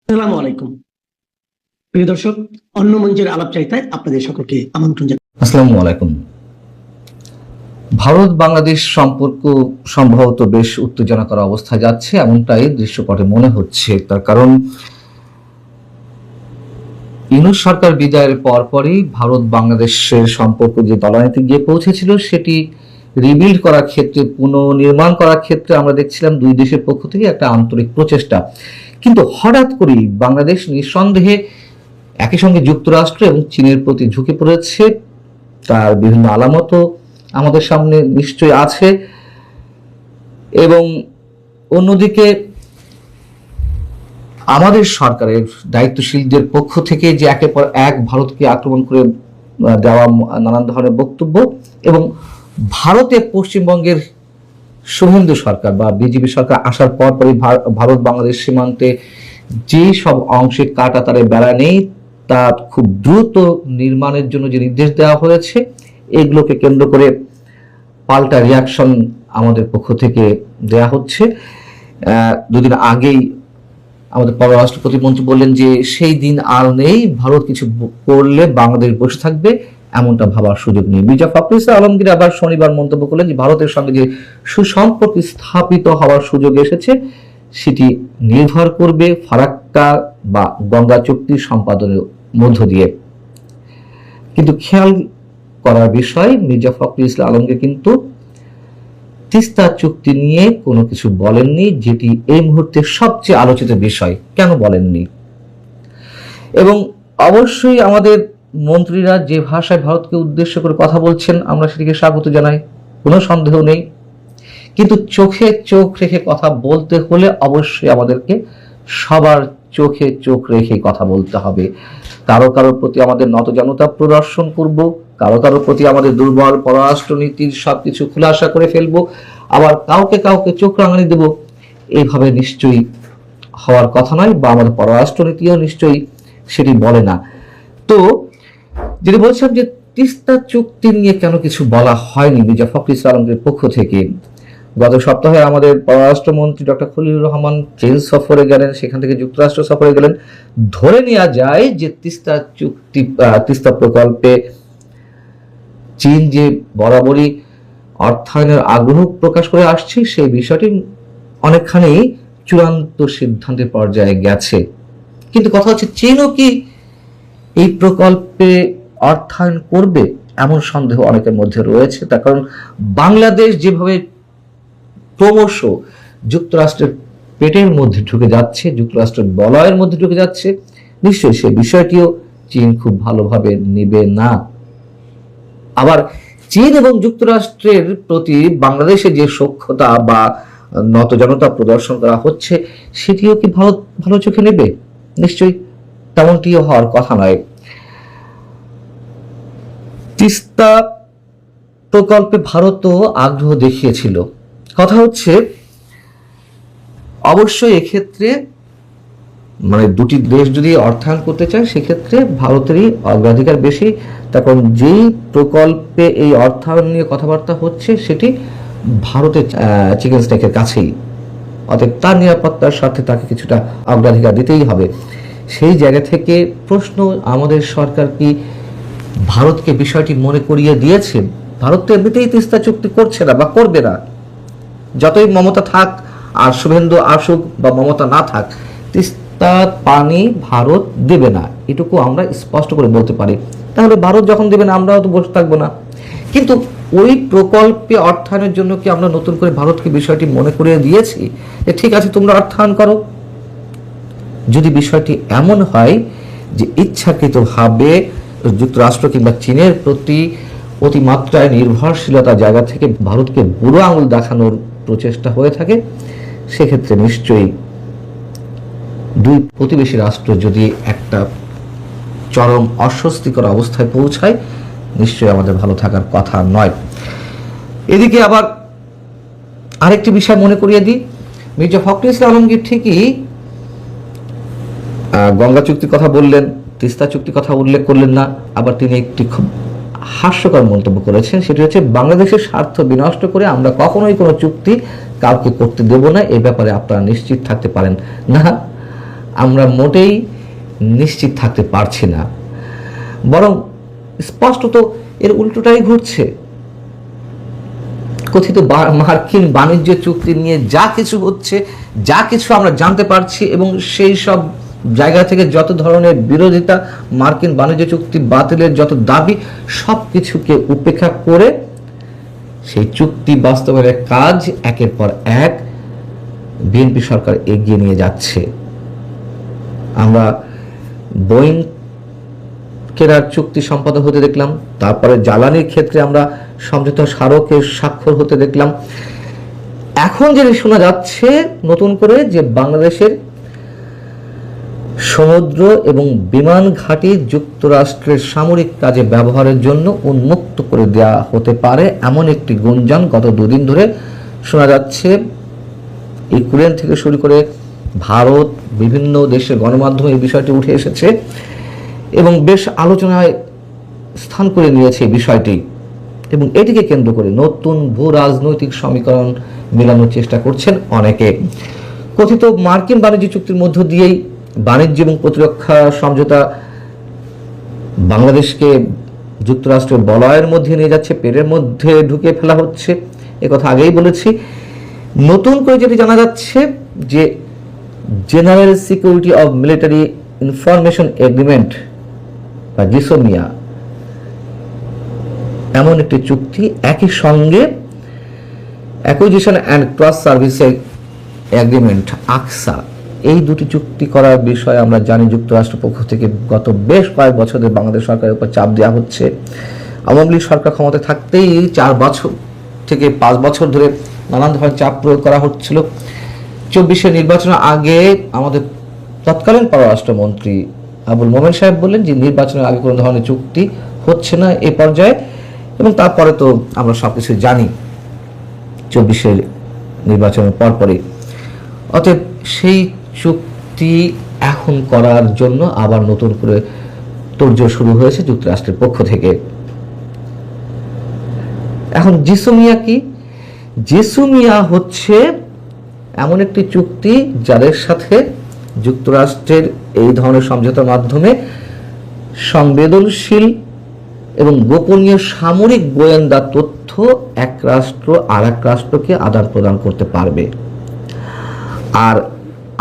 আসসালামু আলাইকুম প্রিয় দর্শক, অন্য মঞ্চের আলাপচারিতায় আপনাদের সকলকে আমন্ত্রণ জানাই। আসসালামু আলাইকুম। ভারত বাংলাদেশ সম্পর্ক সম্ভবত বেশ উত্তেজনাকর অবস্থায় যাচ্ছে, এমনটাই দৃশ্যপটে মনে হচ্ছে। তার কারণ ইউনূস সরকার বিদায়ের পরপরই ভারত বাংলাদেশের সম্পর্ক যে তলানিতে গিয়ে পৌঁছেছিল সেটি রিবিল্ড করার ক্ষেত্রে, পুনর্নির্মাণ করার ক্ষেত্রে আমরা দেখছিলাম দুই দেশের পক্ষ থেকে একটা আন্তরিক প্রচেষ্টা। কিন্তু হঠাৎ করেই বাংলাদেশ নিঃসন্দেহে একই সঙ্গে যুক্তরাষ্ট্র এবং চীনের প্রতি ঝুঁকে পড়েছে। তার বিভিন্ন আলামতও আমাদের সামনে নিশ্চয়ই আছে। এবং অন্যদিকে আমাদের সরকারের দায়িত্বশীলদের পক্ষ থেকে যে একের পর এক ভারতকে আক্রমণ করে দেওয়া নানান ধরনের বক্তব্য, এবং ভারতে পশ্চিমবঙ্গের শুভেন্দু সরকার বা বিজেপি সরকার আসার পরপরই ভারত বাংলাদেশ সীমান্তে যে সব অংশে কাঁটাতারে বেড়া নেই তা খুব দ্রুত নির্মাণের জন্য যে নির্দেশ দেওয়া হয়েছে, এগুলোকে কেন্দ্র করে পাল্টা রিয়াকশন আমাদের পক্ষ থেকে দেয়া হচ্ছে। দুদিন আগেই আমাদের পররাষ্ট্র প্রতিমন্ত্রী বললেন যে সেই দিন আর নেই, ভারত কিছু করলে বাংলাদেশ বসে থাকবে এমনটা ভাবার সুযোগ নেই। মির্জা ফখরুল ইসলাম আলমগীর আবার শনিবার মন্তব্য করলেন যে ভারতের সঙ্গে যে সুসম্পর্ক স্থাপিত হওয়ার সুযোগ এসেছে সেটি নির্ভর করবে ফারাক্কা বা গঙ্গা চুক্তি সম্পাদনের মধ্য দিয়ে। কিন্তু খেয়াল করার বিষয়, মির্জা ফখরুল ইসলাম আলমগীর কিন্তু তিস্তা চুক্তি নিয়ে কোনো কিছু বলেননি, যেটি এই মুহূর্তে সবচেয়ে আলোচিত বিষয়। কেন বলেননি? এবং অবশ্যই আমাদের মন্ত্রীরা যে ভাষায় ভারতকে উদ্দেশ্য করে কথা বলছেন আমরা সেটিকে স্বাগত জানাই, কোনো সন্দেহ নেই। কিন্তু চোখে চোখ রেখে কথা বলতে হলে অবশ্যই আমাদেরকে সবার চোখে চোখ রেখে কথা বলতে হবে। কারো কারোর প্রতি আমাদের নতজানতা প্রদর্শন করব, কারো কারোর প্রতি আমাদের দুর্বল পররাষ্ট্রনীতির সবকিছু খুলাসা করে ফেলবো, আবার কাউকে কাউকে চোখ রাঙানি দেব, এইভাবে নিশ্চয়ই হওয়ার কথা নয়, বা আমাদের পররাষ্ট্রনীতিও নিশ্চয়ই সেটি বলে না। তো যেটা বলছিলাম যে তিস্তা চুক্তি নিয়ে কেন কিছু বলা হয়নি মির্জা ফখরুল ইসলাম আলমগীরের পক্ষ থেকে। গত সপ্তাহে আমাদের পররাষ্ট্রমন্ত্রী ডক্টর খলিলুর রহমান চীন সফরে গেলেন, সেখান থেকে যুক্তরাষ্ট্র সফরে গেলেন। ধরে নেওয়া যায় যে তিস্তা প্রকল্পে চীন যে বরাবরই অর্থায়নের আগ্রহ প্রকাশ করে আসছে সেই বিষয়টি অনেকখানি চূড়ান্ত সিদ্ধান্তের পর্যায়ে গেছে। কিন্তু কথা হচ্ছে চীনও কি এই প্রকল্পে অর্থায়ন করবে এমন সন্দেহ অনেকের মধ্যে রয়েছে। তার কারণ বাংলাদেশ যেভাবে ক্রমশ যুক্তরাষ্ট্রের পেটের মধ্যে ঢুকে যাচ্ছে, যুক্তরাষ্ট্রের বলয়ের মধ্যে ঢুকে যাচ্ছে, নিশ্চয়ই সেই বিষয়টিও চীন খুব ভালোভাবে নেবে না। আবার চীন এবং যুক্তরাষ্ট্রের প্রতি বাংলাদেশে যে সখ্যতা বা নতজনতা প্রদর্শন করা হচ্ছে সেটিও কি ভারত ভালো চোখে নেবে? নিশ্চয়ই তেমনটিও হওয়ার কথা নয়। তিস্তা প্রকল্পে ভারতও আগ্রহ দেখিয়েছিল। কথা হচ্ছে অবশ্যই এক্ষেত্রে মানে দুটি দেশ যদি অর্থায়ন করতে চায় সেক্ষেত্রে ভারতেরই অগ্রাধিকার বেশি। তার কারণ যেই প্রকল্পে এই অর্থায়ন নিয়ে কথাবার্তা হচ্ছে সেটি ভারতের চিকেন স্টেকের কাছেই, অতএব তার নিরাপত্তার স্বার্থে তাকে কিছুটা অগ্রাধিকার দিতেই হবে। সেই জায়গা থেকে প্রশ্ন, আমাদের সরকার কি ভারতকে বিষয়টি মনে করিয়ে দিয়েছে? ভারত তো এমনিতেই তিস্তা চুক্তি করছে না বা করবে না, যতই মমতা থাক আর শুভেন্দু আসুক বা মমতা না থাক, তিস্তার পানি ভারত দেবে না, এটুকু আমরা স্পষ্ট করে বলতে পারি। তাহলে ভারত যখন দেবে না আমরাও তো বসে থাকবো না। কিন্তু ওই প্রকল্পে অর্থায়নের জন্য কি আমরা নতুন করে ভারতকে বিষয়টি মনে করিয়ে দিয়েছি যে ঠিক আছে তোমরা অর্থায়ন করো? যদি বিষয়টি এমন হয় যে ইচ্ছাকৃতভাবে যুক্তরাষ্ট্র কিংবা চীনের প্রতি অতিমাত্রায় নির্ভরশীলতার জায়গা থেকে ভারতকে বুড়ো আঙুল দেখানোর প্রচেষ্টা হয়ে থাকে, সেক্ষেত্রে নিশ্চয়ই দুই প্রতিবেশী রাষ্ট্র যদি একটা চরম অস্বস্তিকর অবস্থায় পৌঁছায়, নিশ্চয়ই আমাদের ভালো থাকার কথা নয়। এদিকে আবার আরেকটি বিষয় মনে করিয়ে দিই, মির্জা ফখরুল ইসলাম আলমগীর ঠিকই গঙ্গা চুক্তির কথা বললেন, তিস্তা চুক্তির কথা উল্লেখ করলেন না। আবার তিনি একটি খুব হাস্যকর মন্তব্য করেছেন, সেটি হচ্ছে বাংলাদেশের স্বার্থ বিনষ্ট করে আমরা কখনোই কোনো চুক্তি কাউকে করতে দেব না, এ ব্যাপারে আপনারা নিশ্চিত থাকতে পারেন। না, আমরা মোটেই নিশ্চিত থাকতে পারছি না, বরং স্পষ্টত এর উল্টোটাই ঘটছে। কথিত মার্কিন বাণিজ্য চুক্তি নিয়ে যা কিছু হচ্ছে, যা কিছু আমরা জানতে পারছি, এবং সেই সব জায়গা থেকে যত ধরনের বিরোধিতা, মার্কিন বাণিজ্য চুক্তি বাতিলের যত দাবি, সব কিছুকে উপেক্ষা করে সেই চুক্তি বাস্তবায়নের কাজ একের পর এক বিএনপি সরকার এগিয়ে নিয়ে যাচ্ছে। আমরা বোয়িং কেনার চুক্তি সম্পাদন হতে দেখলাম, তারপরে জ্বালানির ক্ষেত্রে আমরা সমঝোতা স্মারকে স্বাক্ষর হতে দেখলাম। এখন যেটা শোনা যাচ্ছে নতুন করে যে বাংলাদেশের সমুদ্র এবং বিমান ঘাঁটি যুক্তরাষ্ট্রের সামরিক কাজে ব্যবহারের জন্য উন্মুক্ত করে দেওয়া হতে পারে, এমন একটি গুঞ্জন গত দুদিন ধরে শোনা যাচ্ছে। ইউক্রেন থেকে শুরু করে ভারত, বিভিন্ন দেশের গণমাধ্যমে এই বিষয়টি উঠে এসেছে এবং বেশ আলোচনায় স্থান করে নিয়েছে এই বিষয়টি, এবং এটিকে কেন্দ্র করে নতুন ভূ রাজনৈতিক সমীকরণ মেলানোর চেষ্টা করছেন অনেকে। কথিত মার্কিন বাণিজ্য চুক্তির মধ্য দিয়েই বাণিজ্য এবং প্রতিরক্ষা সমঝোতা বাংলাদেশকে যুক্তরাষ্ট্রের বলয়ের মধ্যে নিয়ে যাচ্ছে, পেরের মধ্যে ঢুকে ফেলা হচ্ছে। একথা আগেই বলেছি। নতুন করে যেটি জানা যাচ্ছে যে general security of military information agreement বা জিসোমিয়া এমন একটি চুক্তি, একই সঙ্গে acquisition and cross service agreement ACSA, এই দুটি চুক্তি করার বিষয়ে আমরা জানি যুক্তরাষ্ট্র পক্ষ থেকে গত বেশ কয়েক বছর ধরে বাংলাদেশ সরকারের উপর চাপ দেওয়া হচ্ছে। আওয়ামী লীগ সরকার ক্ষমতায় থাকতেই 4 বছর থেকে 5 বছর ধরে নানান ধরনের চাপ প্রয়োগ করা হচ্ছিল। 24-এর নির্বাচনের আগে আমাদের তৎকালীন পররাষ্ট্রমন্ত্রী আবুল মোমেন সাহেব বললেন যে নির্বাচনের আগে কোনো ধরনের চুক্তি হচ্ছে না এই পর্যায়ে, এবং তারপরে তো আমরা সবকিছু জানি 24-এর নির্বাচনের পরপরই। অতএব সেই চুক্তি এখন করার জন্য আবার নতুন করে তোড়জোড় শুরু হয়েছে যুক্তরাষ্ট্রের পক্ষ থেকে। এখন জিসোমিয়া কি? জিসোমিয়া হচ্ছে এমন একটি চুক্তি যাদের সাথে যুক্তরাষ্ট্রের এই ধরনের সমঝোতার মাধ্যমে সংবেদনশীল এবং গোপনীয় সামরিক গোয়েন্দা তথ্য এক রাষ্ট্র আর এক রাষ্ট্রকে আদান প্রদান করতে পারবে। আর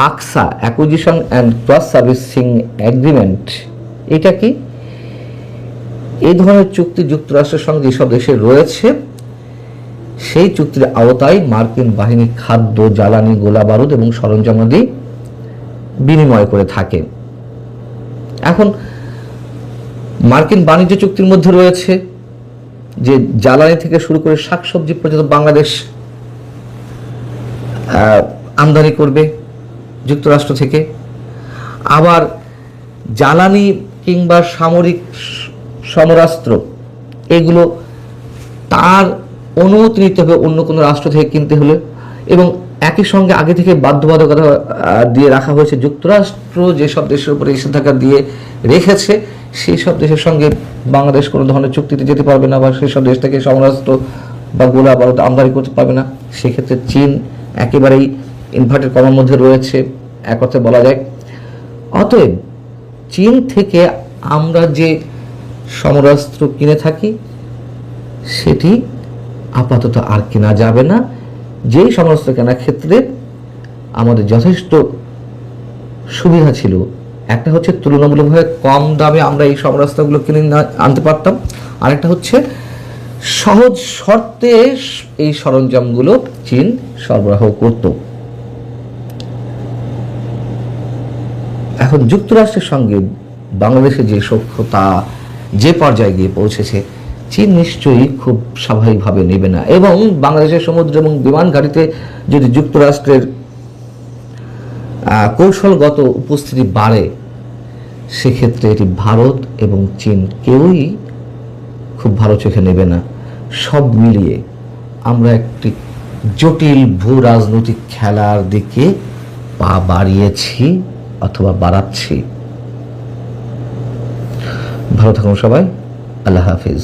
ACSA, acquisition and cross servicing agreement, এটা কি? এই ধরনের চুক্তি যুক্তরাষ্ট্রের সঙ্গে যেসব দেশে রয়েছে সেই চুক্তির আওতায় মার্কিন বাহিনী খাদ্য, জ্বালানি, গোলা বারুদ এবং সরঞ্জামাদি বিনিময় করে থাকে। এখন মার্কিন বাণিজ্য চুক্তির মধ্যে রয়েছে যে জ্বালানি থেকে শুরু করে শাকসবজি পর্যন্ত বাংলাদেশ আমদানি করবে যুক্তরাষ্ট্র থেকে। আবার জ্বালানি কিংবা সামরিক সমরাস্ত্র এগুলো তার অনুমতি নিতে হবে অন্য কোনো রাষ্ট্র থেকে কিনতে হলে, এবং একই সঙ্গে আগে থেকে বাধ্যবাধকতা দিয়ে রাখা হয়েছে যুক্তরাষ্ট্র যেসব দেশের উপরে নিষেধাজ্ঞা দিয়ে রেখেছে সেই সব দেশের সঙ্গে বাংলাদেশ কোনো ধরনের চুক্তিতে যেতে পারবে না, বা সেই সব দেশ থেকে সমরাস্ত্র বা গোলা বারুদ আমদানি করতে পারবে না। সেক্ষেত্রে চীন একেবারেই ইনভার্টেড কমার মধ্যে রয়েছে, এক কথায় বলা যায়। অতএব চীন থেকে আমরা যে সমরাস্ত্র কিনে থাকি সেটি আপাতত আর কেনা যাবে না। যেই সমরাস্ত্র কেনার ক্ষেত্রে আমাদের যথেষ্ট সুবিধা ছিল, একটা হচ্ছে তুলনামূলকভাবে কম দামে আমরা এই সমরাস্ত্রগুলো কিনে আনতে পারতাম, আরেকটা হচ্ছে সহজ শর্তে এই সরঞ্জামগুলো চীন সরবরাহ করত। এখন যুক্তরাষ্ট্রের সঙ্গে বাংলাদেশের যে সখ্যতা যে পর্যায়ে গিয়ে পৌঁছেছে, চীন নিশ্চয়ই খুব স্বাভাবিকভাবে নেবে না, এবং বাংলাদেশের সমুদ্র এবং বিমান ঘাঁটিতে যদি যুক্তরাষ্ট্রের কৌশলগত উপস্থিতি বাড়ে সেক্ষেত্রে এটি ভারত এবং চীন কেউই খুব ভালো চোখে নেবে না। সব মিলিয়ে আমরা একটি জটিল ভূ রাজনৈতিক খেলার দিকে পা বাড়িয়েছি অথবা বাড়াচ্ছি। ভালো থাকুন সবাই। আল্লাহ হাফিজ।